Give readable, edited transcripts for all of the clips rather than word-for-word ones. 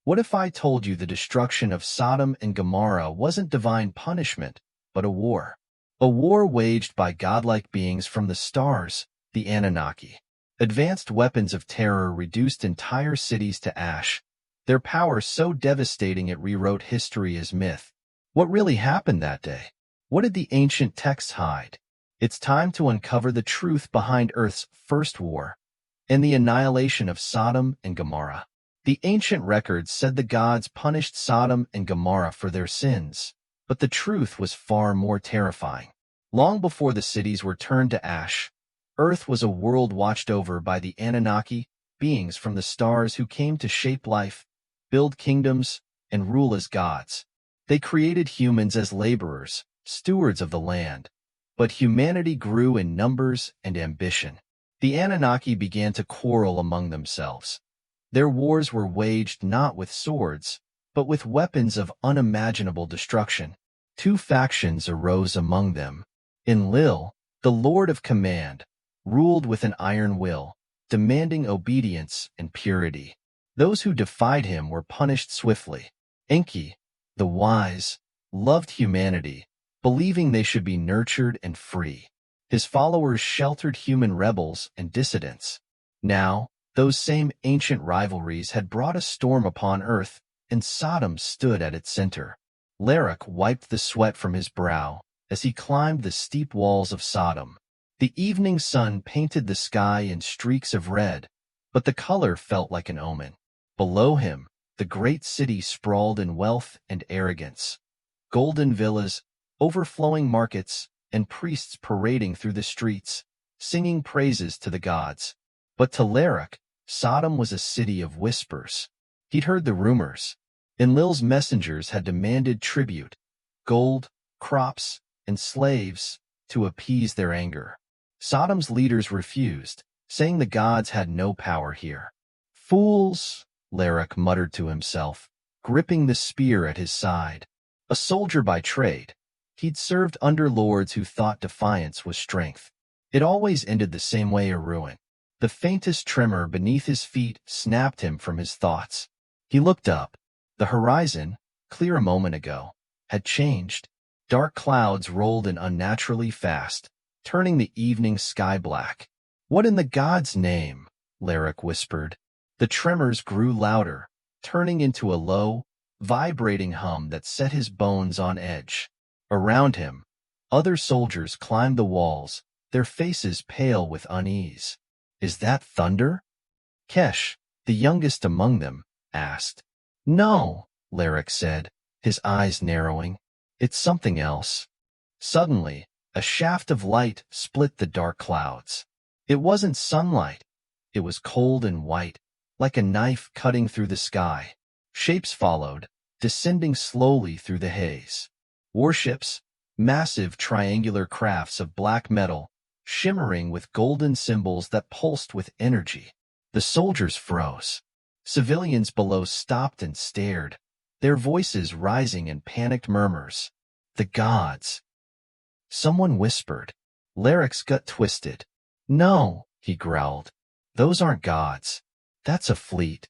What if I told you the destruction of Sodom and Gomorrah wasn't divine punishment, but a war? A war waged by godlike beings from the stars, the Anunnaki. Advanced weapons of terror reduced entire cities to ash, their power so devastating it rewrote history as myth. What really happened that day? What did the ancient texts hide? It's time to uncover the truth behind Earth's first war and the annihilation of Sodom and Gomorrah. The ancient records said the gods punished Sodom and Gomorrah for their sins, but the truth was far more terrifying. Long before the cities were turned to ash, Earth was a world watched over by the Anunnaki, beings from the stars who came to shape life, build kingdoms, and rule as gods. They created humans as laborers, stewards of the land, but humanity grew in numbers and ambition. The Anunnaki began to quarrel among themselves. Their wars were waged not with swords, but with weapons of unimaginable destruction. Two factions arose among them. Enlil, the Lord of Command, ruled with an iron will, demanding obedience and purity. Those who defied him were punished swiftly. Enki, the wise, loved humanity, believing they should be nurtured and free. His followers sheltered human rebels and dissidents. Now, those same ancient rivalries had brought a storm upon Earth, and Sodom stood at its center. Larak wiped the sweat from his brow as he climbed the steep walls of Sodom. The evening sun painted the sky in streaks of red, but the color felt like an omen. Below him, the great city sprawled in wealth and arrogance. Golden villas, overflowing markets, and priests parading through the streets, singing praises to the gods. But to Larak, Sodom was a city of whispers. He'd heard the rumors. Enlil's messengers had demanded tribute, gold, crops, and slaves, to appease their anger. Sodom's leaders refused, saying the gods had no power here. Fools, Larak muttered to himself, gripping the spear at his side. A soldier by trade, he'd served under lords who thought defiance was strength. It always ended the same way, a ruin. The faintest tremor beneath his feet snapped him from his thoughts. He looked up. The horizon, clear a moment ago, had changed. Dark clouds rolled in unnaturally fast, turning the evening sky black. What in the gods' name? Larak whispered. The tremors grew louder, turning into a low, vibrating hum that set his bones on edge. Around him, other soldiers climbed the walls, their faces pale with unease. Is that thunder? Kesh, the youngest among them, asked. No, Larak said, his eyes narrowing. It's something else. Suddenly, a shaft of light split the dark clouds. It wasn't sunlight. It was cold and white, like a knife cutting through the sky. Shapes followed, descending slowly through the haze. Warships, massive triangular crafts of black metal, shimmering with golden symbols that pulsed with energy. The soldiers froze. Civilians below stopped and stared, their voices rising in panicked murmurs. The gods. Someone whispered. Larak's gut twisted. No, he growled. Those aren't gods. That's a fleet.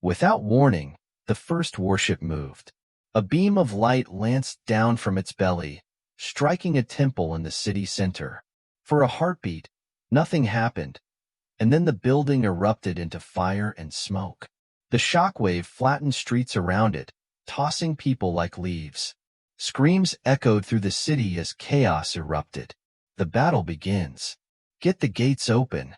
Without warning, the first warship moved. A beam of light lanced down from its belly, striking a temple in the city center. For a heartbeat, nothing happened, and then the building erupted into fire and smoke. The shockwave flattened streets around it, tossing people like leaves. Screams echoed through the city as chaos erupted. The battle begins. Get the gates open.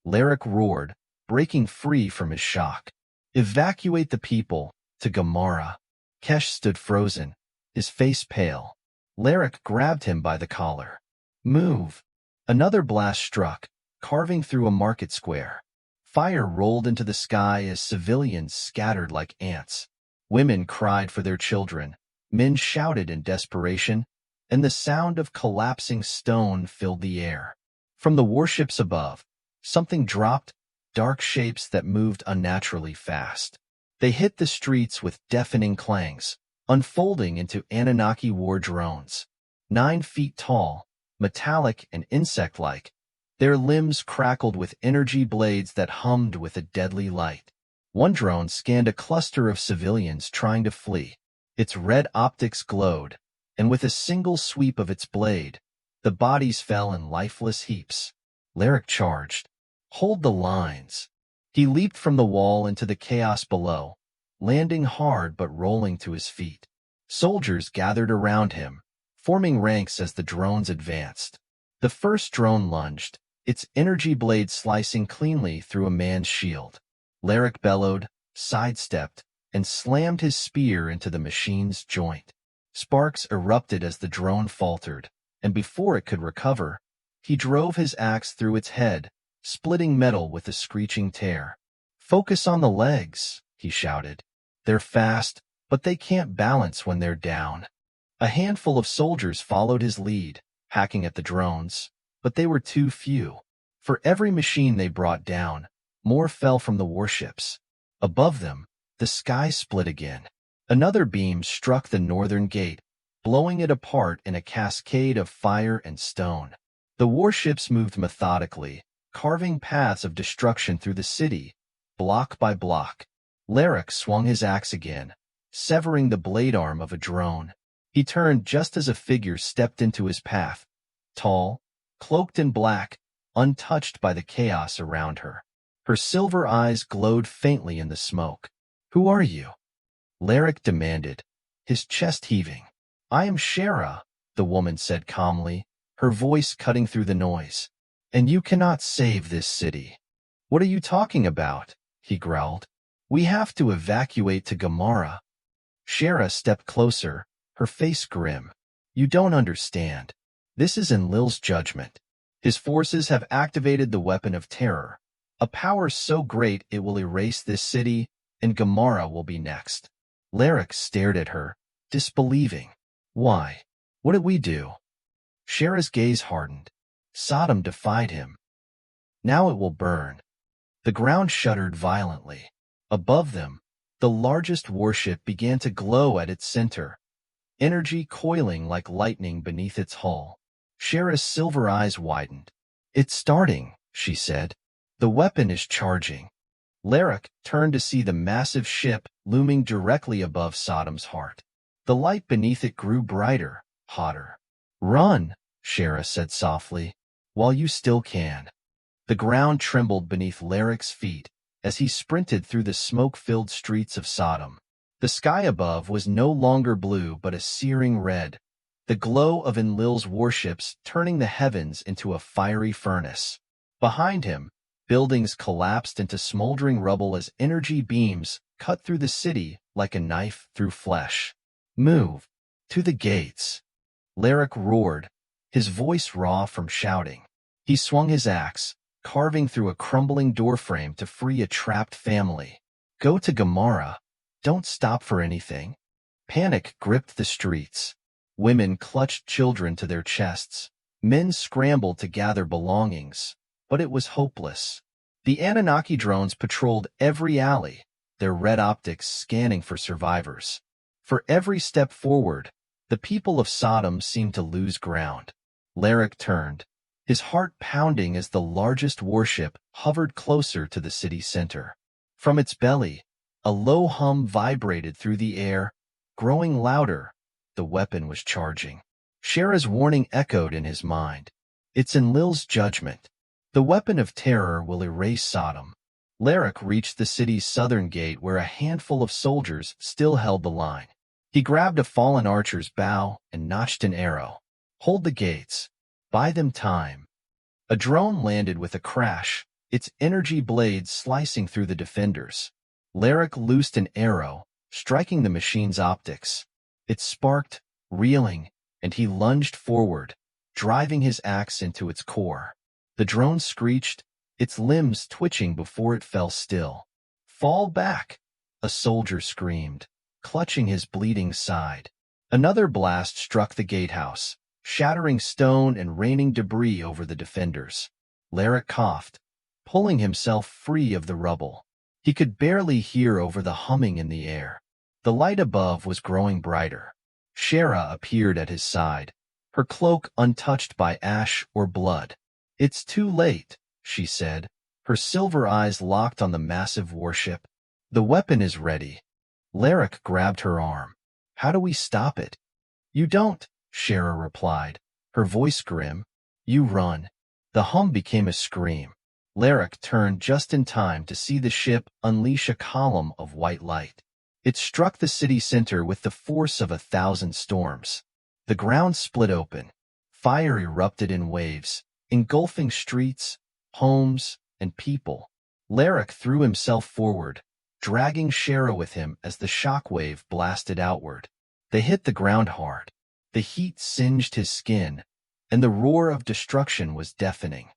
Larak roared, breaking free from his shock. Evacuate the people to Gomorrah. Kesh stood frozen, his face pale. Larak grabbed him by the collar. Move. Another blast struck, carving through a market square. Fire rolled into the sky as civilians scattered like ants. Women cried for their children, men shouted in desperation, and the sound of collapsing stone filled the air. From the warships above, something dropped, dark shapes that moved unnaturally fast. They hit the streets with deafening clangs, unfolding into Anunnaki war drones. 9 feet tall, metallic and insect-like, their limbs crackled with energy blades that hummed with a deadly light. One drone scanned a cluster of civilians trying to flee. Its red optics glowed, and with a single sweep of its blade, the bodies fell in lifeless heaps. Lyric charged. Hold the lines. He leaped from the wall into the chaos below, landing hard but rolling to his feet. Soldiers gathered around him, forming ranks as the drones advanced. The first drone lunged, its energy blade slicing cleanly through a man's shield. Lyric bellowed, sidestepped, and slammed his spear into the machine's joint. Sparks erupted as the drone faltered, and before it could recover, he drove his axe through its head, splitting metal with a screeching tear. "Focus on the legs," he shouted. "They're fast, but they can't balance when they're down." A handful of soldiers followed his lead, hacking at the drones, but they were too few. For every machine they brought down, more fell from the warships. Above them, the sky split again. Another beam struck the northern gate, blowing it apart in a cascade of fire and stone. The warships moved methodically, carving paths of destruction through the city, block by block. Lyric swung his axe again, severing the blade arm of a drone. He turned just as a figure stepped into his path, tall, cloaked in black, untouched by the chaos around her. Her silver eyes glowed faintly in the smoke. "Who are you?" Lyric demanded, his chest heaving. "I am Shera," the woman said calmly, her voice cutting through the noise. "And you cannot save this city." "What are you talking about?" he growled. "We have to evacuate to Gomorrah." Shera stepped closer, her face grim. "You don't understand. This is Enlil's judgment. His forces have activated the weapon of terror, a power so great it will erase this city, and Gomorrah will be next." Lyric stared at her, disbelieving. "Why? What did we do?" Shera's gaze hardened. Sodom defied him. Now it will burn. The ground shuddered violently. Above them, the largest warship began to glow at its center, energy coiling like lightning beneath its hull. Shera's silver eyes widened. "It's starting," she said. "The weapon is charging." Lyric turned to see the massive ship looming directly above Sodom's heart. The light beneath it grew brighter, hotter. "Run," Shera said softly, "while you still can." The ground trembled beneath Lyric's feet as he sprinted through the smoke-filled streets of Sodom. The sky above was no longer blue but a searing red, the glow of Enlil's warships turning the heavens into a fiery furnace. Behind him, buildings collapsed into smoldering rubble as energy beams cut through the city like a knife through flesh. "Move! To the gates!" Lyric roared, his voice raw from shouting. He swung his axe, carving through a crumbling doorframe to free a trapped family. "Go to Gomorrah. Don't stop for anything." Panic gripped the streets. Women clutched children to their chests. Men scrambled to gather belongings, but it was hopeless. The Anunnaki drones patrolled every alley, their red optics scanning for survivors. For every step forward, the people of Sodom seemed to lose ground. Lyric turned, his heart pounding as the largest warship hovered closer to the city center. From its belly, a low hum vibrated through the air, growing louder. The weapon was charging. Shera's warning echoed in his mind. "It's Enlil's judgment. The weapon of terror will erase Sodom." Lyric reached the city's southern gate where a handful of soldiers still held the line. He grabbed a fallen archer's bow and notched an arrow. "Hold the gates. Buy them time." A drone landed with a crash, its energy blades slicing through the defenders. Lyric loosed an arrow, striking the machine's optics. It sparked, reeling, and he lunged forward, driving his axe into its core. The drone screeched, its limbs twitching before it fell still. "Fall back!" a soldier screamed, clutching his bleeding side. Another blast struck the gatehouse, shattering stone and raining debris over the defenders. Lyric coughed, pulling himself free of the rubble. He could barely hear over the humming in the air. The light above was growing brighter. Shera appeared at his side, her cloak untouched by ash or blood. "It's too late," she said, her silver eyes locked on the massive warship. The weapon is ready. Lyric grabbed her arm. How do we stop it? You don't, Shera replied, her voice grim. You run. The hum became a scream. Lyric turned just in time to see the ship unleash a column of white light. It struck the city center with the force of 1,000 storms. The ground split open. Fire erupted in waves, engulfing streets, homes, and people. Lyric threw himself forward, dragging Shera with him as the shockwave blasted outward. They hit the ground hard. The heat singed his skin, and the roar of destruction was deafening.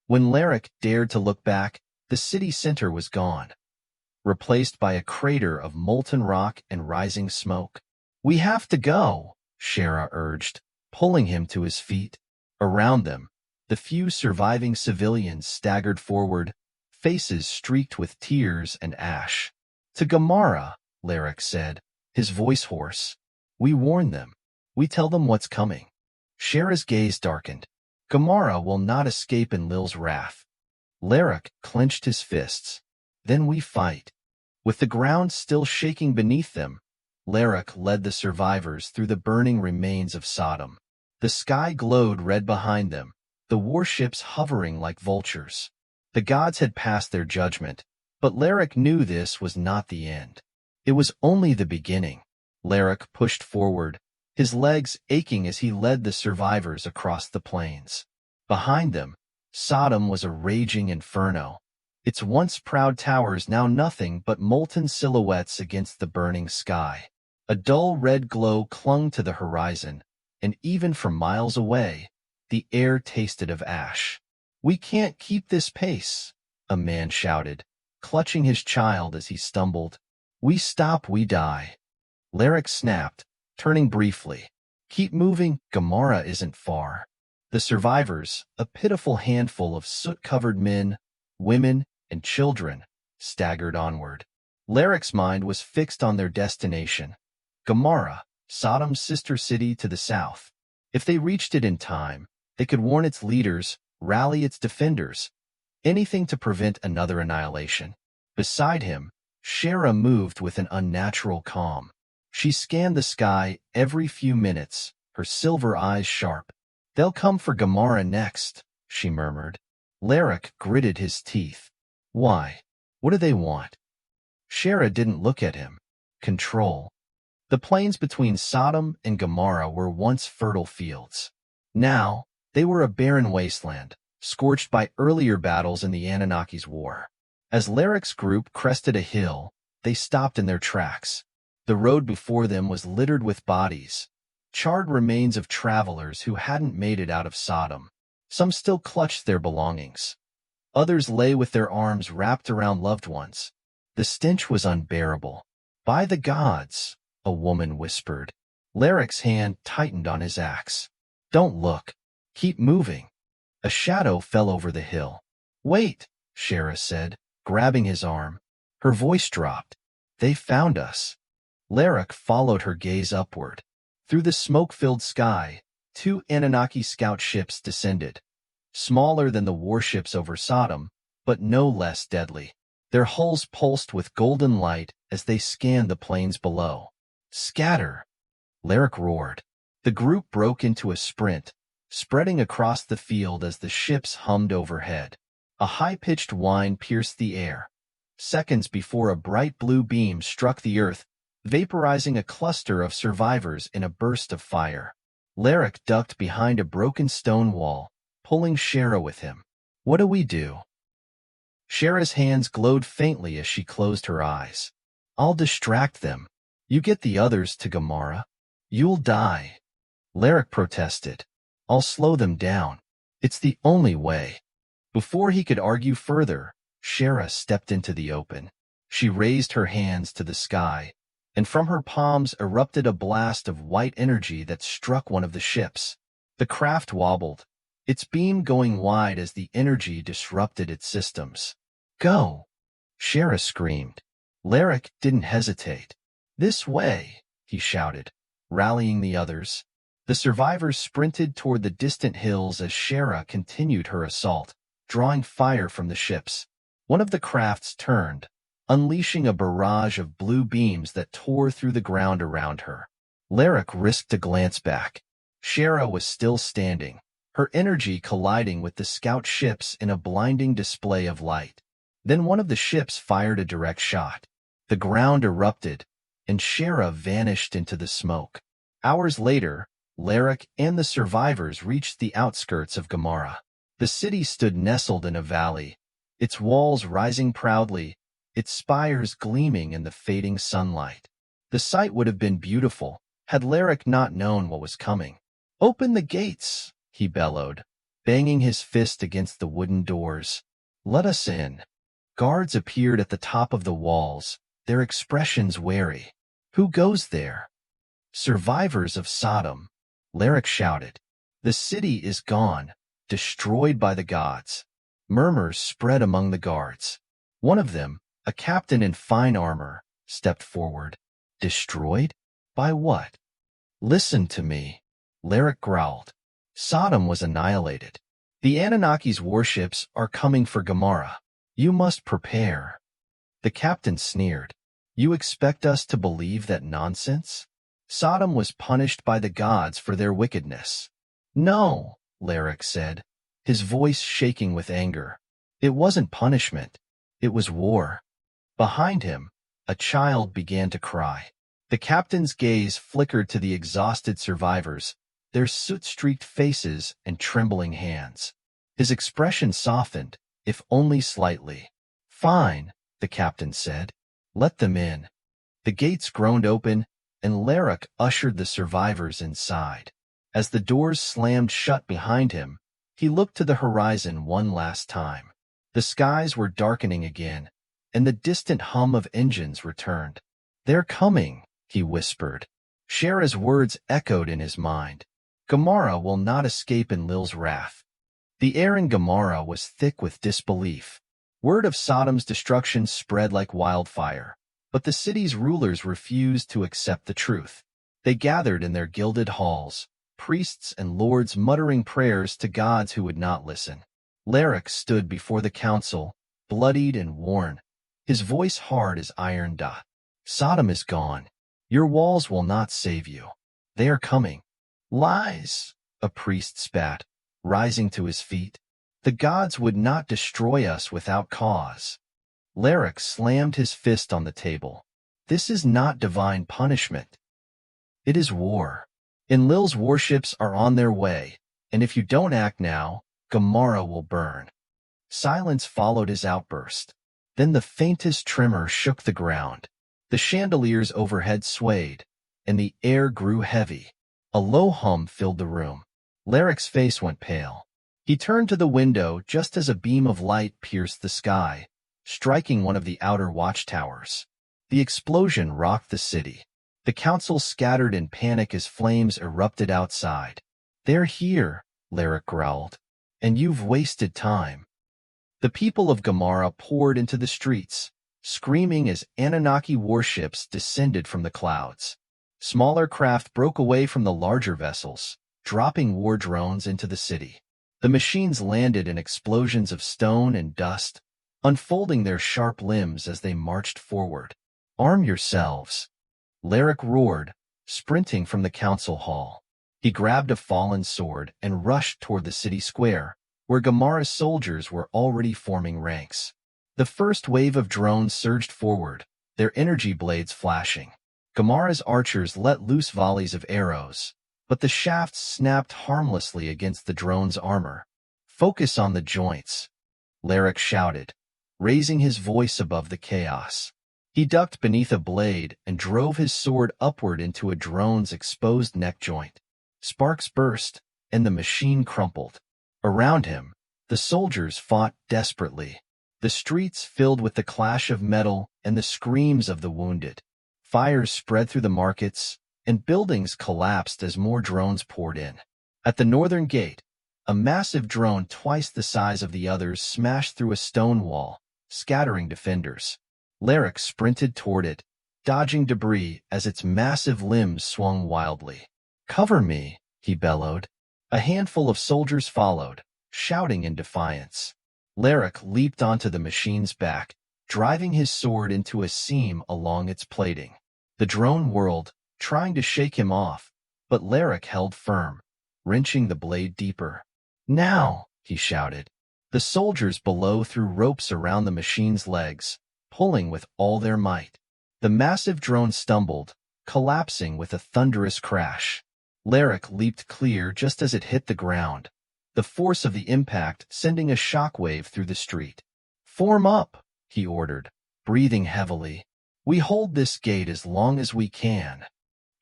When Lyric dared to look back, the city center was gone, replaced by a crater of molten rock and rising smoke. We have to go, Shera urged, pulling him to his feet. Around them, the few surviving civilians staggered forward, faces streaked with tears and ash. To Gomorrah, Lyric said, his voice hoarse. We warn them. We tell them what's coming. Shera's gaze darkened. Gomorrah will not escape in Lil's wrath. Lyric clenched his fists. Then we fight. With the ground still shaking beneath them, Lyric led the survivors through the burning remains of Sodom. The sky glowed red behind them, the warships hovering like vultures. The gods had passed their judgment, but Lyric knew this was not the end. It was only the beginning. Lyric pushed forward, his legs aching as he led the survivors across the plains. Behind them, Sodom was a raging inferno, its once proud towers now nothing but molten silhouettes against the burning sky. A dull red glow clung to the horizon, and even from miles away, the air tasted of ash. We can't keep this pace, a man shouted, clutching his child as he stumbled. We stop, we die. Lyric snapped, turning briefly. Keep moving, Gomorrah isn't far. The survivors, a pitiful handful of soot-covered men, women, and children, staggered onward. Lyric's mind was fixed on their destination. Gomorrah, Sodom's sister city to the south. If they reached it in time, they could warn its leaders, rally its defenders, anything to prevent another annihilation. Beside him, Shera moved with an unnatural calm. She scanned the sky every few minutes, her silver eyes sharp. They'll come for Gomorrah next, she murmured. Lyric gritted his teeth. Why? What do they want? Shera didn't look at him. Control. The plains between Sodom and Gomorrah were once fertile fields. Now, they were a barren wasteland, scorched by earlier battles in the Anunnaki's war. As Lyric's group crested a hill, they stopped in their tracks. The road before them was littered with bodies, charred remains of travelers who hadn't made it out of Sodom. Some still clutched their belongings. Others lay with their arms wrapped around loved ones. The stench was unbearable. By the gods, a woman whispered. Lyric's hand tightened on his axe. Don't look. Keep moving. A shadow fell over the hill. Wait, Shera said, grabbing his arm. Her voice dropped. They found us. Lyric followed her gaze upward. Through the smoke-filled sky, 2 Anunnaki scout ships descended. Smaller than the warships over Sodom, but no less deadly. Their hulls pulsed with golden light as they scanned the plains below. Scatter! Lyric roared. The group broke into a sprint, spreading across the field as the ships hummed overhead. A high-pitched whine pierced the air, seconds before a bright blue beam struck the earth, vaporizing a cluster of survivors in a burst of fire. Lyric ducked behind a broken stone wall, pulling Shera with him. What do we do? Shera's hands glowed faintly as she closed her eyes. I'll distract them. You get the others to Gomorrah. You'll die. Lyric protested. I'll slow them down. It's the only way. Before he could argue further, Shera stepped into the open. She raised her hands to the sky, and from her palms erupted a blast of white energy that struck one of the ships. The craft wobbled, its beam going wide as the energy disrupted its systems. Go! Shera screamed. Lyric didn't hesitate. This way, he shouted, rallying the others. The survivors sprinted toward the distant hills as Shera continued her assault, drawing fire from the ships. One of the crafts turned, unleashing a barrage of blue beams that tore through the ground around her. Lyric risked a glance back. Shera was still standing, her energy colliding with the scout ships in a blinding display of light. Then one of the ships fired a direct shot. The ground erupted, and Shera vanished into the smoke. Hours later, Lyric and the survivors reached the outskirts of Gomorrah. The city stood nestled in a valley, its walls rising proudly, its spires gleaming in the fading sunlight. The sight would have been beautiful had Lyric not known what was coming. "Open the gates," he bellowed, banging his fist against the wooden doors. "Let us in." Guards appeared at the top of the walls, their expressions wary. "Who goes there?" "Survivors of Sodom," Lyric shouted. "The city is gone, destroyed by the gods." Murmurs spread among the guards. One of them, a captain in fine armor, stepped forward. "Destroyed? By what?" "Listen to me," Lyric growled. "Sodom was annihilated. The Anunnaki's warships are coming for Gomorrah. You must prepare." The captain sneered. "You expect us to believe that nonsense? Sodom was punished by the gods for their wickedness." "No," Lyric said, his voice shaking with anger. "It wasn't punishment. It was war." Behind him, a child began to cry. The captain's gaze flickered to the exhausted survivors, their soot-streaked faces and trembling hands. His expression softened, if only slightly. "Fine," the captain said. "Let them in." The gates groaned open, and Lyric ushered the survivors inside. As the doors slammed shut behind him, he looked to the horizon one last time. The skies were darkening again, and the distant hum of engines returned. "They're coming," he whispered. Shera's words echoed in his mind. Gomorrah will not escape Enlil's wrath. The air in Gomorrah was thick with disbelief. Word of Sodom's destruction spread like wildfire, but the city's rulers refused to accept the truth. They gathered in their gilded halls, priests and lords muttering prayers to gods who would not listen. Lyric stood before the council, bloodied and worn, his voice hard as iron. "Sodom is gone. Your walls will not save you. They are coming." "Lies," a priest spat, rising to his feet. "The gods would not destroy us without cause." Lyric slammed his fist on the table. "This is not divine punishment. It is war. Enlil's warships are on their way, and if you don't act now, Gomorrah will burn." Silence followed his outburst. Then the faintest tremor shook the ground. The chandeliers overhead swayed, and the air grew heavy. A low hum filled the room. Lyric's face went pale. He turned to the window just as a beam of light pierced the sky, striking one of the outer watchtowers. The explosion rocked the city. The council scattered in panic as flames erupted outside. "They're here," Lyric growled, "and you've wasted time." The people of Gomorrah poured into the streets, screaming as Anunnaki warships descended from the clouds. Smaller craft broke away from the larger vessels, dropping war drones into the city. The machines landed in explosions of stone and dust, unfolding their sharp limbs as they marched forward. "Arm yourselves," Lyric roared, sprinting from the council hall. He grabbed a fallen sword and rushed toward the city square, where Gomorrah's soldiers were already forming ranks. The first wave of drones surged forward, their energy blades flashing. Gomorrah's archers let loose volleys of arrows, but the shafts snapped harmlessly against the drone's armor. "Focus on the joints," Lyric shouted, raising his voice above the chaos. He ducked beneath a blade and drove his sword upward into a drone's exposed neck joint. Sparks burst, and the machine crumpled. Around him, the soldiers fought desperately, the streets filled with the clash of metal and the screams of the wounded. Fires spread through the markets, and buildings collapsed as more drones poured in. At the northern gate, a massive drone twice the size of the others smashed through a stone wall, scattering defenders. Lyric sprinted toward it, dodging debris as its massive limbs swung wildly. "Cover me," he bellowed. A handful of soldiers followed, shouting in defiance. Lyric leaped onto the machine's back, driving his sword into a seam along its plating. The drone whirled, trying to shake him off, but Lerick held firm, wrenching the blade deeper. "Now!" he shouted. The soldiers below threw ropes around the machine's legs, pulling with all their might. The massive drone stumbled, collapsing with a thunderous crash. Lerick leaped clear just as it hit the ground, the force of the impact sending a shockwave through the street. "Form up," he ordered, breathing heavily. "We hold this gate as long as we can."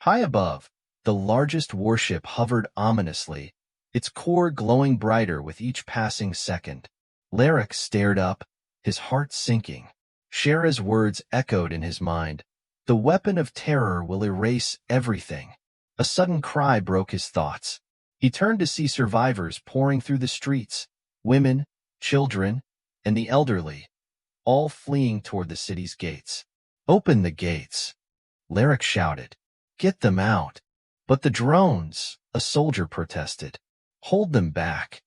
High above, the largest warship hovered ominously, its core glowing brighter with each passing second. Lerick stared up, his heart sinking. Shera's words echoed in his mind. "The weapon of terror will erase everything." A sudden cry broke his thoughts. He turned to see survivors pouring through the streets, women, children, and the elderly, all fleeing toward the city's gates. "Open the gates," Lerick shouted. "Get them out." "But the drones," a soldier protested. "Hold them back,"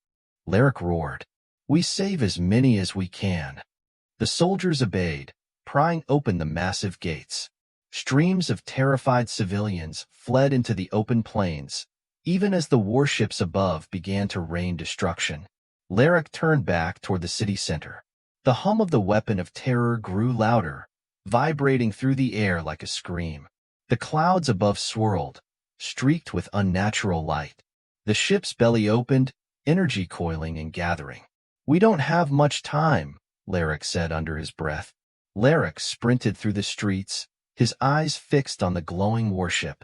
Lerick roared. "We save as many as we can." The soldiers obeyed, prying open the massive gates. Streams of terrified civilians fled into the open plains, even as the warships above began to rain destruction. Lerick turned back toward the city center. The hum of the weapon of terror grew louder, vibrating through the air like a scream. The clouds above swirled, streaked with unnatural light. The ship's belly opened, energy coiling and gathering. "We don't have much time," Lerick said under his breath. Lerick sprinted through the streets, his eyes fixed on the glowing warship.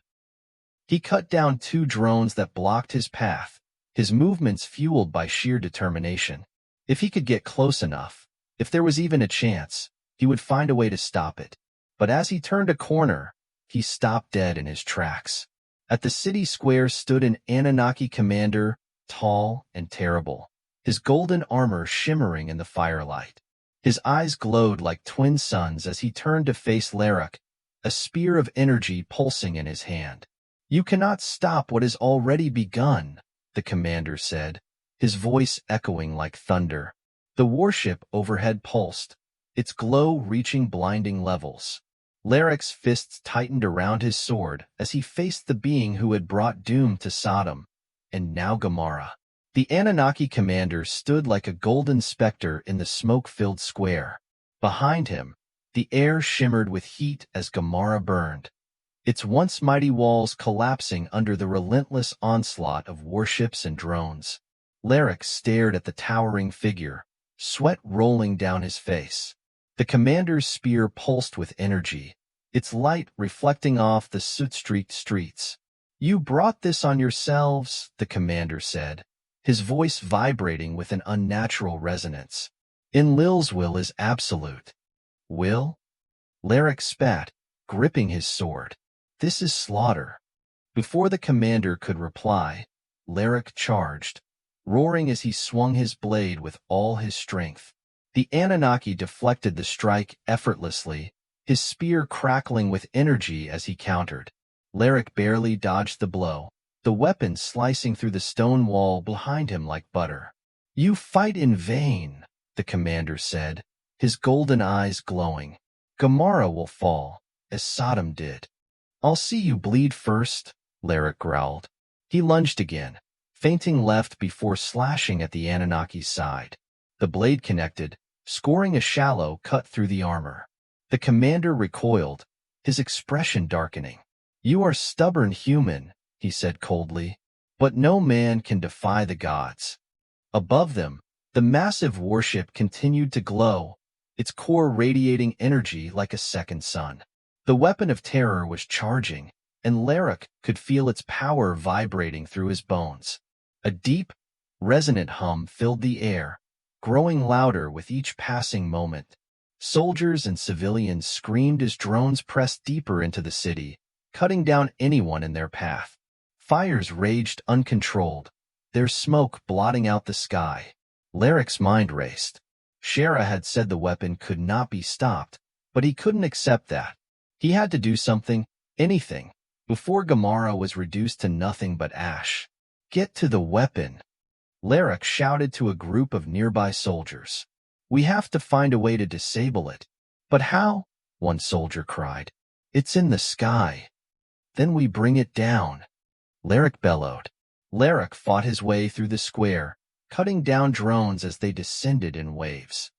He cut down 2 drones that blocked his path, his movements fueled by sheer determination. If he could get close enough, if there was even a chance, he would find a way to stop it. But as he turned a corner, he stopped dead in his tracks. At the city square stood an Anunnaki commander, tall and terrible, his golden armor shimmering in the firelight. His eyes glowed like twin suns as he turned to face Lerick, a spear of energy pulsing in his hand. "You cannot stop what has already begun," the commander said, his voice echoing like thunder. The warship overhead pulsed, its glow reaching blinding levels. Lerick's fists tightened around his sword as he faced the being who had brought doom to Sodom, and now Gomorrah. The Anunnaki commander stood like a golden specter in the smoke-filled square. Behind him, the air shimmered with heat as Gomorrah burned, its once mighty walls collapsing under the relentless onslaught of warships and drones. Lerick stared at the towering figure, sweat rolling down his face. The commander's spear pulsed with energy, its light reflecting off the soot-streaked streets. "You brought this on yourselves," the commander said, his voice vibrating with an unnatural resonance. "Enlil's will is absolute." "Will?" Lerick spat, gripping his sword. "This is slaughter." Before the commander could reply, Lerick charged, roaring as he swung his blade with all his strength. The Anunnaki deflected the strike effortlessly, his spear crackling with energy as he countered. Lerick barely dodged the blow, the weapon slicing through the stone wall behind him like butter. "You fight in vain," the commander said, his golden eyes glowing. "Gomorrah will fall, as Sodom did." "I'll see you bleed first," Lerick growled. He lunged again, feinting left before slashing at the Anunnaki's side. The blade connected, scoring a shallow cut through the armor. The commander recoiled, his expression darkening. "You are stubborn human," he said coldly, "but no man can defy the gods." Above them, the massive warship continued to glow, its core radiating energy like a second sun. The weapon of terror was charging, and Lerick could feel its power vibrating through his bones. A deep, resonant hum filled the air, growing louder with each passing moment. Soldiers and civilians screamed as drones pressed deeper into the city, cutting down anyone in their path. Fires raged uncontrolled, their smoke blotting out the sky. Lerick's mind raced. Shera had said the weapon could not be stopped, but he couldn't accept that. He had to do something, anything, before Gomorrah was reduced to nothing but ash. "Get to the weapon," Lerick shouted to a group of nearby soldiers. "We have to find a way to disable it." But how? One soldier cried. It's in the sky. Then we bring it down. Lerick bellowed. Lerick fought his way through the square, cutting down drones as they descended in waves.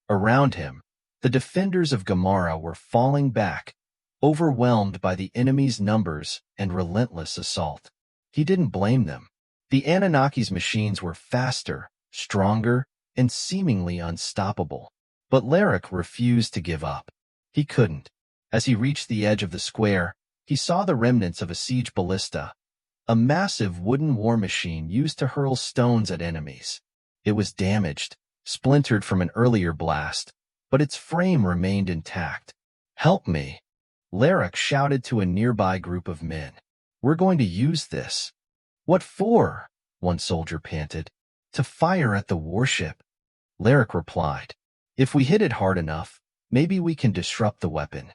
Around him, the defenders of Gomorrah were falling back, overwhelmed by the enemy's numbers and relentless assault. He didn't blame them. The Anunnaki's machines were faster, stronger, and seemingly unstoppable. But Lerick refused to give up. He couldn't. As he reached the edge of the square, he saw the remnants of a siege ballista, a massive wooden war machine used to hurl stones at enemies. It was damaged, splintered from an earlier blast, but its frame remained intact. "Help me!" Lerick shouted to a nearby group of men. "We're going to use this." "What for?" one soldier panted. "To fire at the warship," Lerick replied. "If we hit it hard enough, maybe we can disrupt the weapon."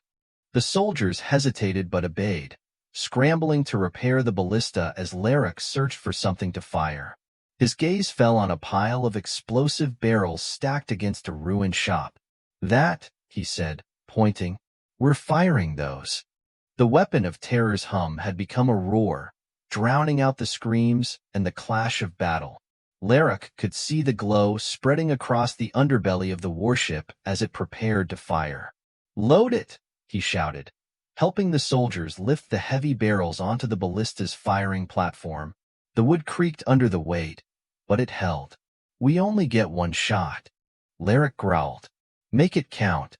The soldiers hesitated but obeyed, scrambling to repair the ballista as Lerick searched for something to fire. His gaze fell on a pile of explosive barrels stacked against a ruined shop. "That," he said, pointing, "we're firing those." The weapon of terror's hum had become a roar, drowning out the screams and the clash of battle. Lerick could see the glow spreading across the underbelly of the warship as it prepared to fire. "Load it!" he shouted, helping the soldiers lift the heavy barrels onto the ballista's firing platform. The wood creaked under the weight, but it held. "We only get one shot," Lerick growled. "Make it count."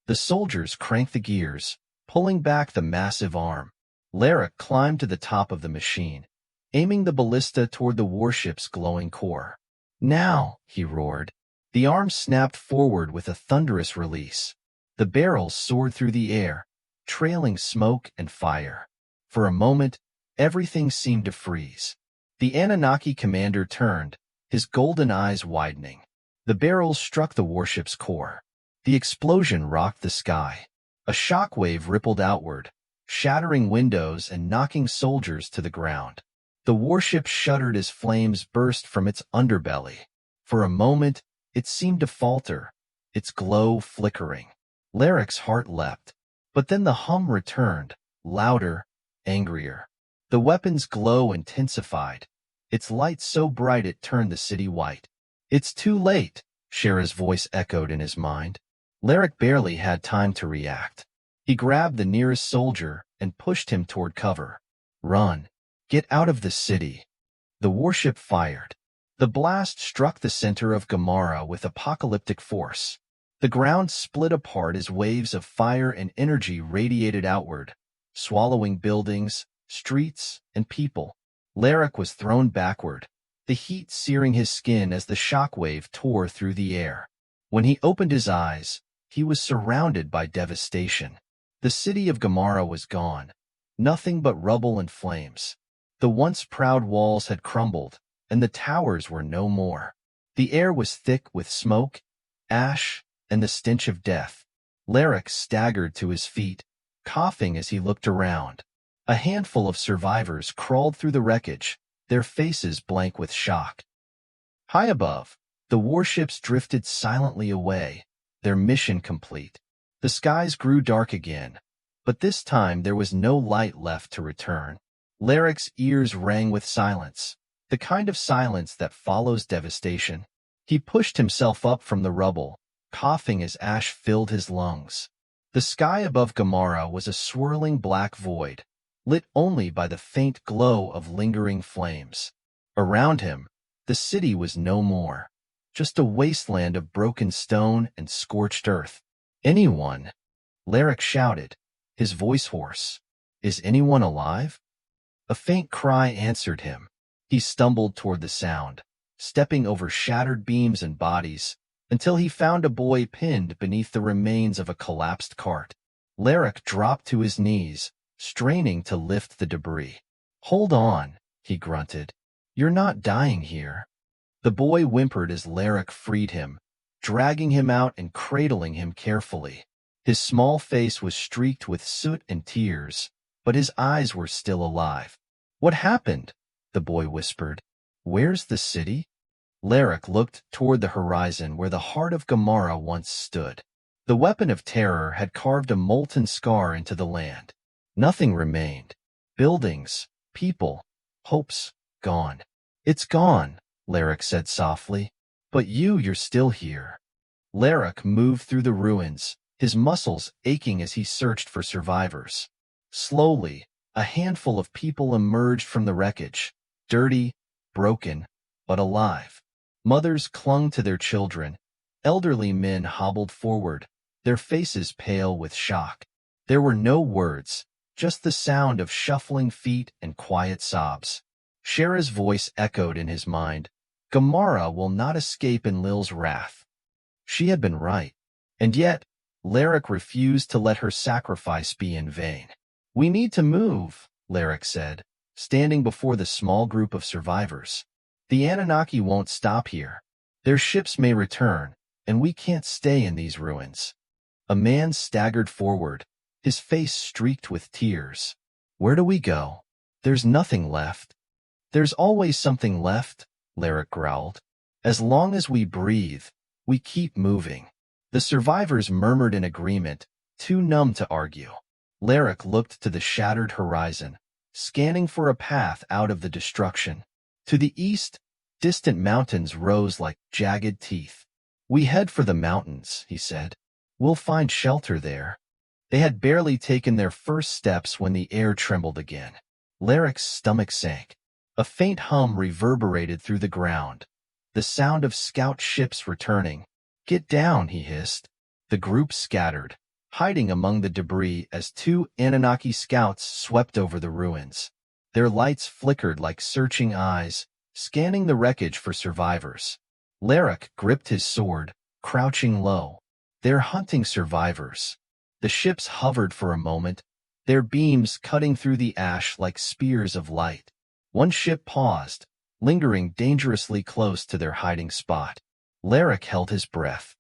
The soldiers cranked the gears, pulling back the massive arm. Lerick climbed to the top of the machine, aiming the ballista toward the warship's glowing core. "Now!" he roared. The arm snapped forward with a thunderous release. The barrels soared through the air, trailing smoke and fire. For a moment, everything seemed to freeze. The Anunnaki commander turned, his golden eyes widening. The barrels struck the warship's core. The explosion rocked the sky. A shockwave rippled outward, shattering windows and knocking soldiers to the ground. The warship shuddered as flames burst from its underbelly. For a moment, it seemed to falter, its glow flickering. Lerick's heart leapt, but then the hum returned, louder, angrier. The weapon's glow intensified, its light so bright it turned the city white. "It's too late," Shera's voice echoed in his mind. Lerick barely had time to react. He grabbed the nearest soldier and pushed him toward cover. "Run. Get out of the city." The warship fired. The blast struck the center of Gomorrah with apocalyptic force. The ground split apart as waves of fire and energy radiated outward, swallowing buildings, streets, and people. Lerick was thrown backward, the heat searing his skin as the shockwave tore through the air. When he opened his eyes, he was surrounded by devastation. The city of Gomorrah was gone, nothing but rubble and flames. The once proud walls had crumbled, and the towers were no more. The air was thick with smoke, ash, and the stench of death. Lerick staggered to his feet, coughing as he looked around. A handful of survivors crawled through the wreckage, their faces blank with shock. High above, the warships drifted silently away, their mission complete. The skies grew dark again, but this time there was no light left to return. Lerick's ears rang with silence, the kind of silence that follows devastation. He pushed himself up from the rubble, coughing as ash filled his lungs. The sky above Gomorrah was a swirling black void, lit only by the faint glow of lingering flames. Around him, the city was no more, just a wasteland of broken stone and scorched earth. "Anyone?" Lerick shouted, his voice hoarse. "Is anyone alive?" A faint cry answered him. He stumbled toward the sound, stepping over shattered beams and bodies, until he found a boy pinned beneath the remains of a collapsed cart. Lerick dropped to his knees, straining to lift the debris. "Hold on," he grunted. "You're not dying here." The boy whimpered as Lerick freed him, dragging him out and cradling him carefully. His small face was streaked with soot and tears, but his eyes were still alive. "What happened?" the boy whispered. "Where's the city?" Lerick looked toward the horizon where the heart of Gomorrah once stood. The weapon of terror had carved a molten scar into the land. Nothing remained. Buildings, people, hopes, gone. It's gone, Larrick said softly. But you're still here. Larrick moved through the ruins, his muscles aching as he searched for survivors. Slowly, a handful of people emerged from the wreckage, dirty, broken, but alive. Mothers clung to their children. Elderly men hobbled forward, their faces pale with shock. There were no words, just the sound of shuffling feet and quiet sobs. Shera's voice echoed in his mind. Gomorrah will not escape Enlil's wrath. She had been right. And yet, Larrick refused to let her sacrifice be in vain. We need to move, Larrick said, standing before the small group of survivors. The Anunnaki won't stop here. Their ships may return, and we can't stay in these ruins. A man staggered forward, his face streaked with tears. Where do we go? There's nothing left. There's always something left, Larrick growled. As long as we breathe, we keep moving. The survivors murmured in agreement, too numb to argue. Larrick looked to the shattered horizon, scanning for a path out of the destruction. To the east, distant mountains rose like jagged teeth. We head for the mountains, he said. We'll find shelter there. They had barely taken their first steps when the air trembled again. Larrick's stomach sank. A faint hum reverberated through the ground. The sound of scout ships returning. Get down, he hissed. The group scattered, hiding among the debris as two Anunnaki scouts swept over the ruins. Their lights flickered like searching eyes, scanning the wreckage for survivors. Larrick gripped his sword, crouching low. They're hunting survivors. The ships hovered for a moment, their beams cutting through the ash like spears of light. One ship paused, lingering dangerously close to their hiding spot. Larrick held his breath.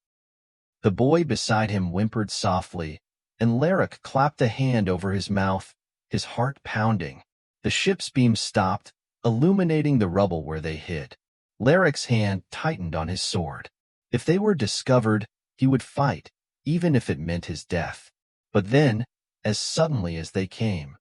The boy beside him whimpered softly, and Larrick clapped a hand over his mouth, his heart pounding. The ship's beam stopped, illuminating the rubble where they hid. Larrick's hand tightened on his sword. If they were discovered, he would fight, even if it meant his death. But then, as suddenly as they came,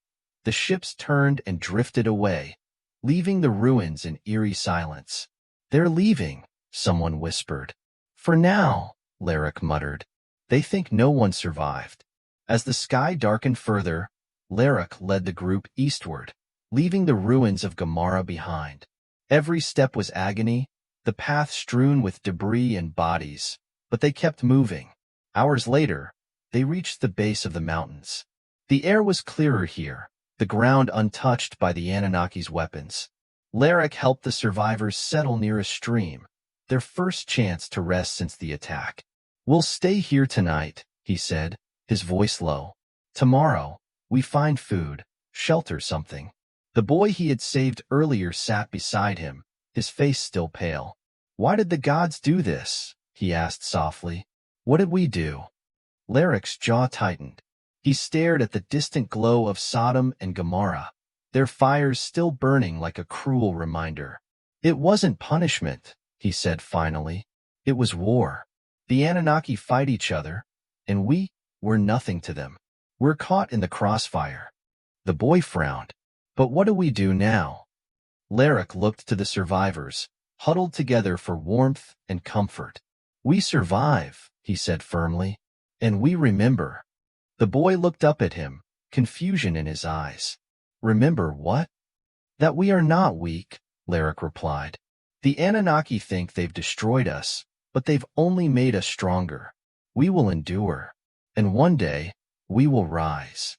the ships turned and drifted away, leaving the ruins in eerie silence. They're leaving, someone whispered. For now, Larrick muttered. They think no one survived. As the sky darkened further, Larrick led the group eastward, leaving the ruins of Gomorrah behind. Every step was agony, the path strewn with debris and bodies, but they kept moving. Hours later, they reached the base of the mountains. The air was clearer here, the ground untouched by the Anunnaki's weapons. Larrick helped the survivors settle near a stream, their first chance to rest since the attack. We'll stay here tonight, he said, his voice low. Tomorrow, we find food, shelter, something. The boy he had saved earlier sat beside him, his face still pale. Why did the gods do this? He asked softly. What did we do? Larrick's jaw tightened. He stared at the distant glow of Sodom and Gomorrah, their fires still burning like a cruel reminder. It wasn't punishment, he said finally. It was war. The Anunnaki fight each other, and we're nothing to them. We're caught in the crossfire. The boy frowned. But what do we do now? Larrick looked to the survivors, huddled together for warmth and comfort. We survive, he said firmly, and we remember. The boy looked up at him, confusion in his eyes. Remember what? That we are not weak, Larrick replied. The Anunnaki think they've destroyed us, but they've only made us stronger. We will endure, and one day, we will rise.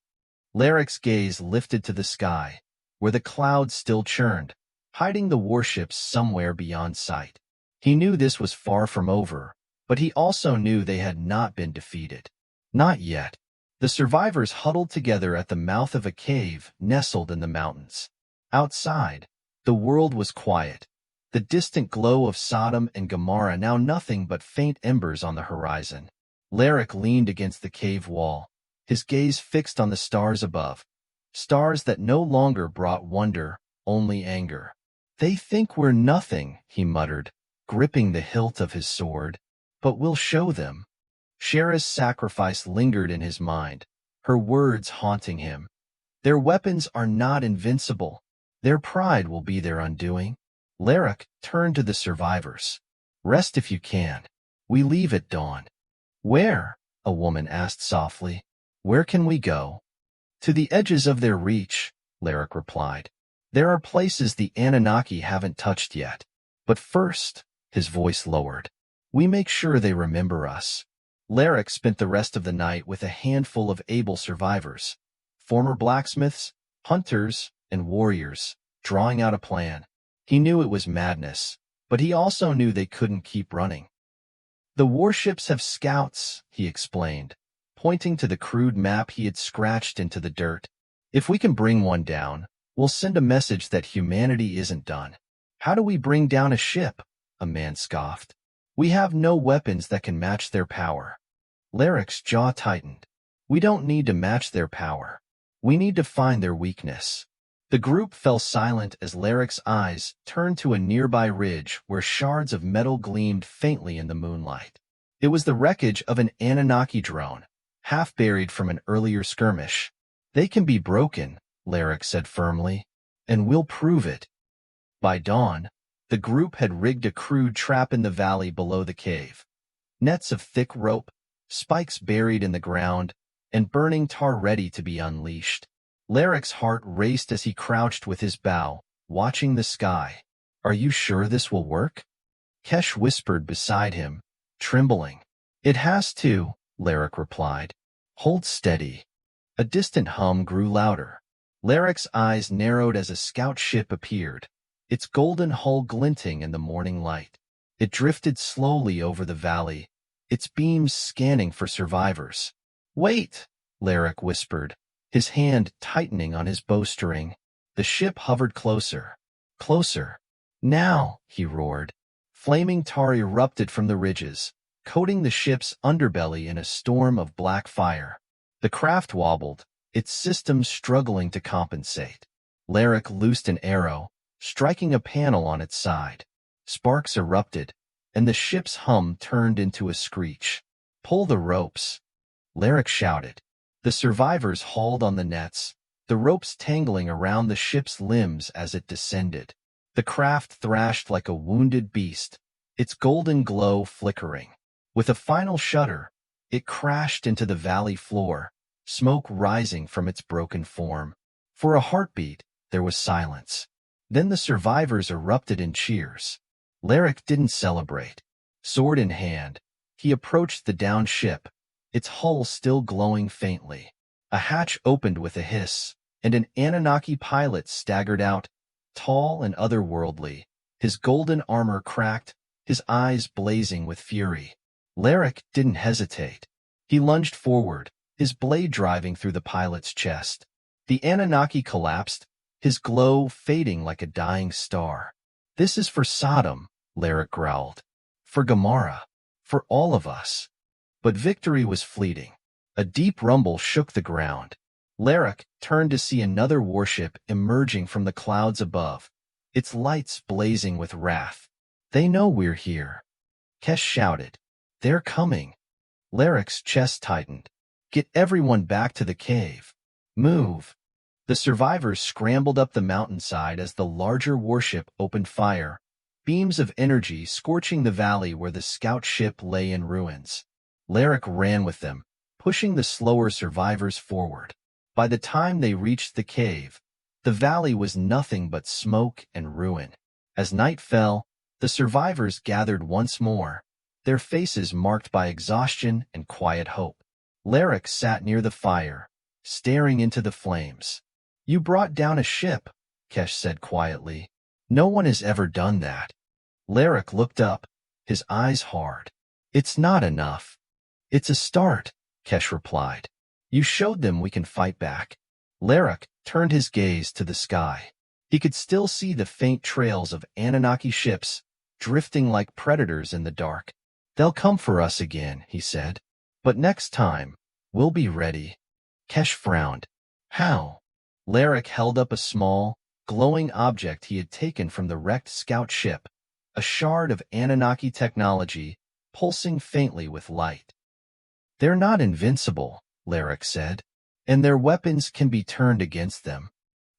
Larrick's gaze lifted to the sky, where the clouds still churned, hiding the warships somewhere beyond sight. He knew this was far from over, but he also knew they had not been defeated. Not yet. The survivors huddled together at the mouth of a cave nestled in the mountains. Outside, the world was quiet, the distant glow of Sodom and Gomorrah now nothing but faint embers on the horizon. Larrick leaned against the cave wall, his gaze fixed on the stars above, stars that no longer brought wonder, only anger. They think we're nothing, he muttered, gripping the hilt of his sword, but we'll show them. Shera's sacrifice lingered in his mind, her words haunting him. Their weapons are not invincible. Their pride will be their undoing. Larak turned to the survivors. Rest if you can. We leave at dawn. Where? A woman asked softly. Where can we go? To the edges of their reach, Larak replied. There are places the Anunnaki haven't touched yet. But first, his voice lowered, we make sure they remember us. Larak spent the rest of the night with a handful of able survivors, former blacksmiths, hunters, and warriors, drawing out a plan. He knew it was madness, but he also knew they couldn't keep running. The warships have scouts, he explained, pointing to the crude map he had scratched into the dirt. If we can bring one down, we'll send a message that humanity isn't done. How do we bring down a ship? A man scoffed. We have no weapons that can match their power. Larak's jaw tightened. We don't need to match their power. We need to find their weakness. The group fell silent as Larak's eyes turned to a nearby ridge where shards of metal gleamed faintly in the moonlight. It was the wreckage of an Anunnaki drone, half buried from an earlier skirmish. They can be broken, Larak said firmly, and we'll prove it. By dawn, the group had rigged a crude trap in the valley below the cave. Nets of thick rope, spikes buried in the ground, and burning tar ready to be unleashed. Larak's heart raced as he crouched with his bow, watching the sky. Are you sure this will work? Kesh whispered beside him, trembling. It has to, Larak replied. Hold steady. A distant hum grew louder. Larak's eyes narrowed as a scout ship appeared, its golden hull glinting in the morning light. It drifted slowly over the valley, its beams scanning for survivors. Wait, Larak whispered, his hand tightening on his bowstring. The ship hovered closer. Closer. Now, he roared. Flaming tar erupted from the ridges, coating the ship's underbelly in a storm of black fire. The craft wobbled, its systems struggling to compensate. Larak loosed an arrow, striking a panel on its side. Sparks erupted, and the ship's hum turned into a screech. Pull the ropes, Larak shouted. The survivors hauled on the nets, the ropes tangling around the ship's limbs as it descended. The craft thrashed like a wounded beast, its golden glow flickering. With a final shudder, it crashed into the valley floor, smoke rising from its broken form. For a heartbeat, there was silence. Then the survivors erupted in cheers. Larak didn't celebrate. Sword in hand, he approached the downed ship, its hull still glowing faintly. A hatch opened with a hiss, and an Anunnaki pilot staggered out, tall and otherworldly, his golden armor cracked, his eyes blazing with fury. Larak didn't hesitate. He lunged forward, his blade driving through the pilot's chest. The Anunnaki collapsed, his glow fading like a dying star. This is for Sodom, Larak growled. For Gomorrah. For all of us. But victory was fleeting. A deep rumble shook the ground. Larak turned to see another warship emerging from the clouds above, its lights blazing with wrath. They know we're here. Kesh shouted. They're coming. Larak's chest tightened. Get everyone back to the cave. Move. The survivors scrambled up the mountainside as the larger warship opened fire, beams of energy scorching the valley where the scout ship lay in ruins. Larak ran with them, pushing the slower survivors forward. By the time they reached the cave, the valley was nothing but smoke and ruin. As night fell, the survivors gathered once more, their faces marked by exhaustion and quiet hope. Larak sat near the fire, staring into the flames. You brought down a ship, Kesh said quietly. No one has ever done that. Larak looked up, his eyes hard. It's not enough. It's a start, Kesh replied. You showed them we can fight back. Larak turned his gaze to the sky. He could still see the faint trails of Anunnaki ships, drifting like predators in the dark. They'll come for us again, he said. But next time, we'll be ready. Kesh frowned. How? Larak held up a small, glowing object he had taken from the wrecked scout ship, a shard of Anunnaki technology, pulsing faintly with light. They're not invincible, Lyric said, and their weapons can be turned against them.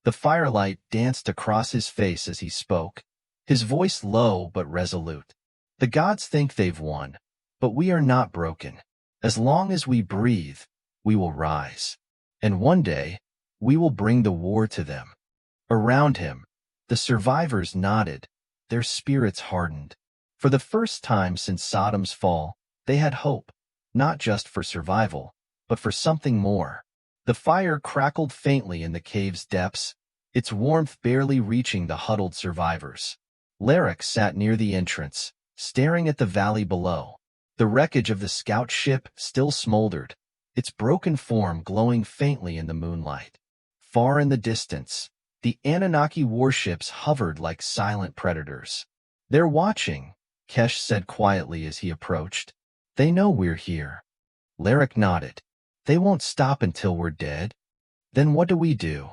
The firelight danced across his face as he spoke, his voice low but resolute. The gods think they've won, but we are not broken. As long as we breathe, we will rise. And one day, we will bring the war to them. Around him, the survivors nodded, their spirits hardened. For the first time since Sodom's fall, they had hope, not just for survival, but for something more. The fire crackled faintly in the cave's depths, its warmth barely reaching the huddled survivors. Lyric sat near the entrance, staring at the valley below. The wreckage of the scout ship still smoldered, its broken form glowing faintly in the moonlight. Far in the distance, the Anunnaki warships hovered like silent predators. They're watching, Kesh said quietly as he approached. They know we're here. Lyric nodded. They won't stop until we're dead. Then what do we do?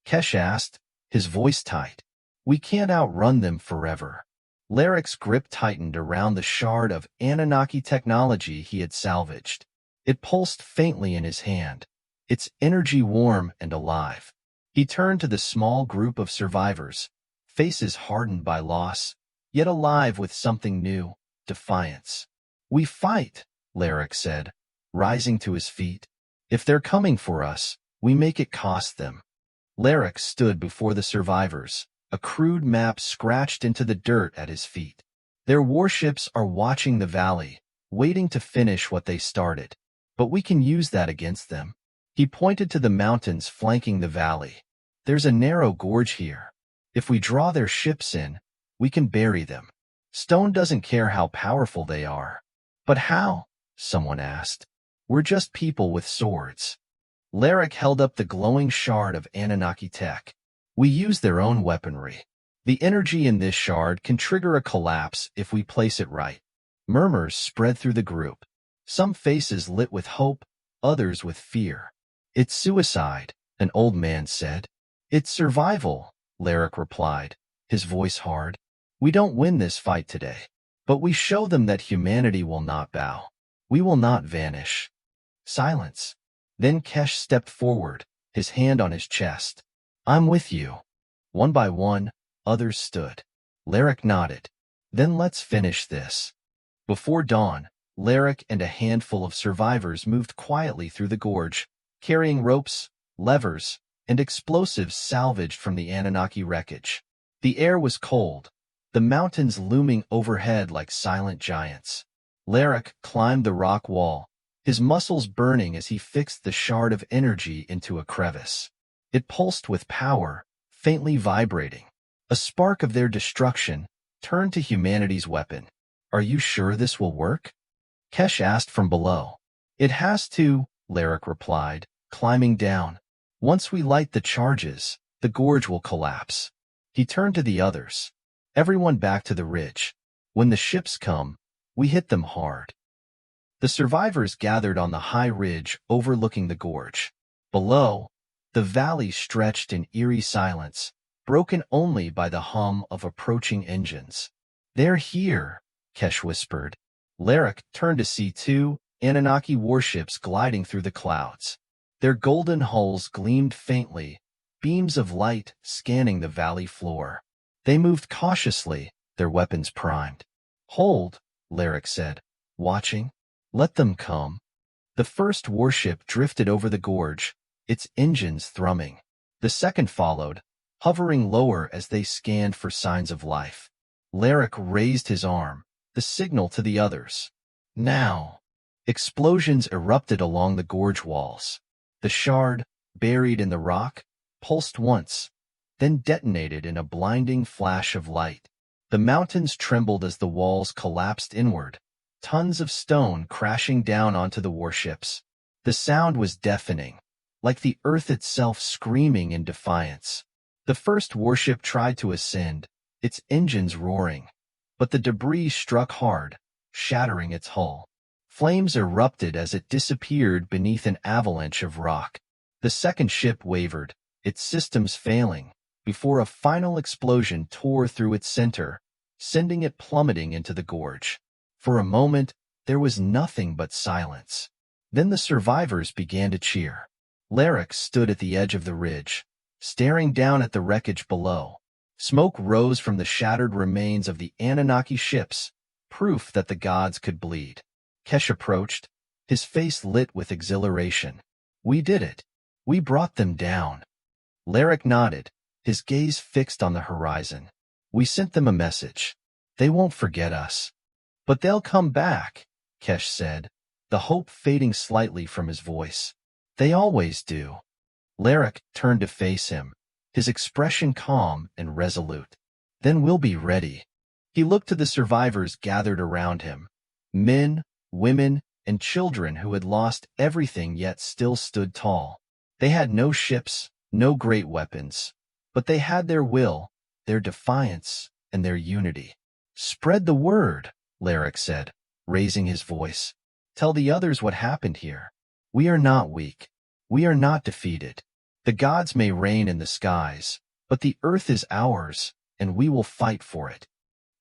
Kesh asked, his voice tight. We can't outrun them forever. Lyric's grip tightened around the shard of Anunnaki technology he had salvaged. It pulsed faintly in his hand, its energy warm and alive. He turned to the small group of survivors, faces hardened by loss, yet alive with something new, defiance. We fight, Lyric said, rising to his feet. If they're coming for us, we make it cost them. Lyric stood before the survivors, a crude map scratched into the dirt at his feet. Their warships are watching the valley, waiting to finish what they started. But we can use that against them. He pointed to the mountains flanking the valley. There's a narrow gorge here. If we draw their ships in, we can bury them. Stone doesn't care how powerful they are. But how? Someone asked. We're just people with swords. Lyric held up the glowing shard of Anunnaki tech. We use their own weaponry. The energy in this shard can trigger a collapse if we place it right. Murmurs spread through the group. Some faces lit with hope, others with fear. It's suicide, an old man said. It's survival, Lyric replied, his voice hard. We don't win this fight today, but we show them that humanity will not bow. We will not vanish. Silence. Then Kesh stepped forward, his hand on his chest. I'm with you. One by one, others stood. Lyric nodded. Then let's finish this. Before dawn, Lyric and a handful of survivors moved quietly through the gorge, carrying ropes, levers, and explosives salvaged from the Anunnaki wreckage. The air was cold, the mountains looming overhead like silent giants. Lyric climbed the rock wall, his muscles burning as he fixed the shard of energy into a crevice. It pulsed with power, faintly vibrating. A spark of their destruction turned to humanity's weapon. Are you sure this will work? Kesh asked from below. It has to, Lyric replied, climbing down. Once we light the charges, the gorge will collapse. He turned to the others. Everyone back to the ridge. When the ships come, we hit them hard. The survivors gathered on the high ridge overlooking the gorge. Below, the valley stretched in eerie silence, broken only by the hum of approaching engines. They're here, Kesh whispered. Lyric turned to see two Anunnaki warships gliding through the clouds. Their golden hulls gleamed faintly, beams of light scanning the valley floor. They moved cautiously, their weapons primed. Hold, Lyric said, watching. Let them come. The first warship drifted over the gorge, its engines thrumming. The second followed, hovering lower as they scanned for signs of life. Lyric raised his arm, the signal to the others. Now! Explosions erupted along the gorge walls. The shard, buried in the rock, pulsed once, then detonated in a blinding flash of light. The mountains trembled as the walls collapsed inward, tons of stone crashing down onto the warships. The sound was deafening, like the earth itself screaming in defiance. The first warship tried to ascend, its engines roaring, but the debris struck hard, shattering its hull. Flames erupted as it disappeared beneath an avalanche of rock. The second ship wavered, its systems failing, before a final explosion tore through its center, sending it plummeting into the gorge. For a moment, there was nothing but silence. Then the survivors began to cheer. Larrick stood at the edge of the ridge, staring down at the wreckage below. Smoke rose from the shattered remains of the Anunnaki ships, proof that the gods could bleed. Kesh approached, his face lit with exhilaration. "We did it. We brought them down." Larrick nodded, his gaze fixed on the horizon. "We sent them a message. They won't forget us." "But they'll come back," Kesh said, the hope fading slightly from his voice. "They always do." Larrick turned to face him, his expression calm and resolute. "Then we'll be ready." He looked to the survivors gathered around him, men, women, and children who had lost everything yet still stood tall. They had no ships, no great weapons, but they had their will, their defiance, and their unity. "Spread the word," Larrick said, raising his voice. "Tell the others what happened here. We are not weak. We are not defeated. The gods may reign in the skies, but the earth is ours, and we will fight for it."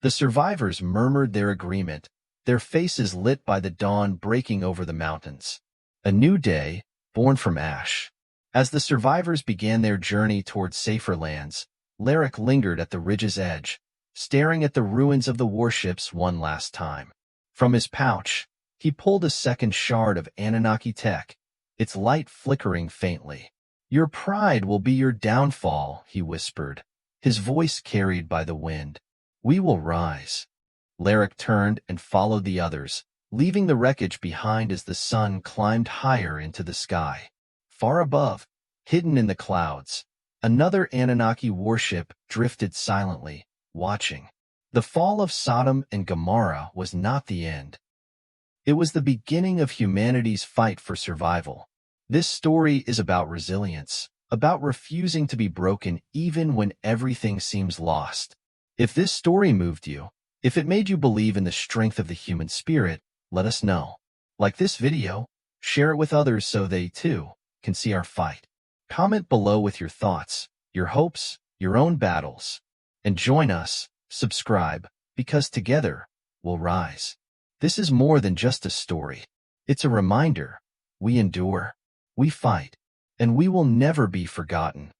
The survivors murmured their agreement, their faces lit by the dawn breaking over the mountains. A new day, born from ash. As the survivors began their journey toward safer lands, Larrick lingered at the ridge's edge, staring at the ruins of the warships one last time. From his pouch, he pulled a second shard of Anunnaki tech, its light flickering faintly. "Your pride will be your downfall," he whispered, his voice carried by the wind. "We will rise." Larrick turned and followed the others, leaving the wreckage behind as the sun climbed higher into the sky. Far above, hidden in the clouds, another Anunnaki warship drifted silently, watching. The fall of Sodom and Gomorrah was not the end. It was the beginning of humanity's fight for survival. This story is about resilience, about refusing to be broken even when everything seems lost. If this story moved you, if it made you believe in the strength of the human spirit, let us know. Like this video, share it with others so they, too, can see our fight. Comment below with your thoughts, your hopes, your own battles. And join us, subscribe, because together, we'll rise. This is more than just a story. It's a reminder. We endure, we fight, and we will never be forgotten.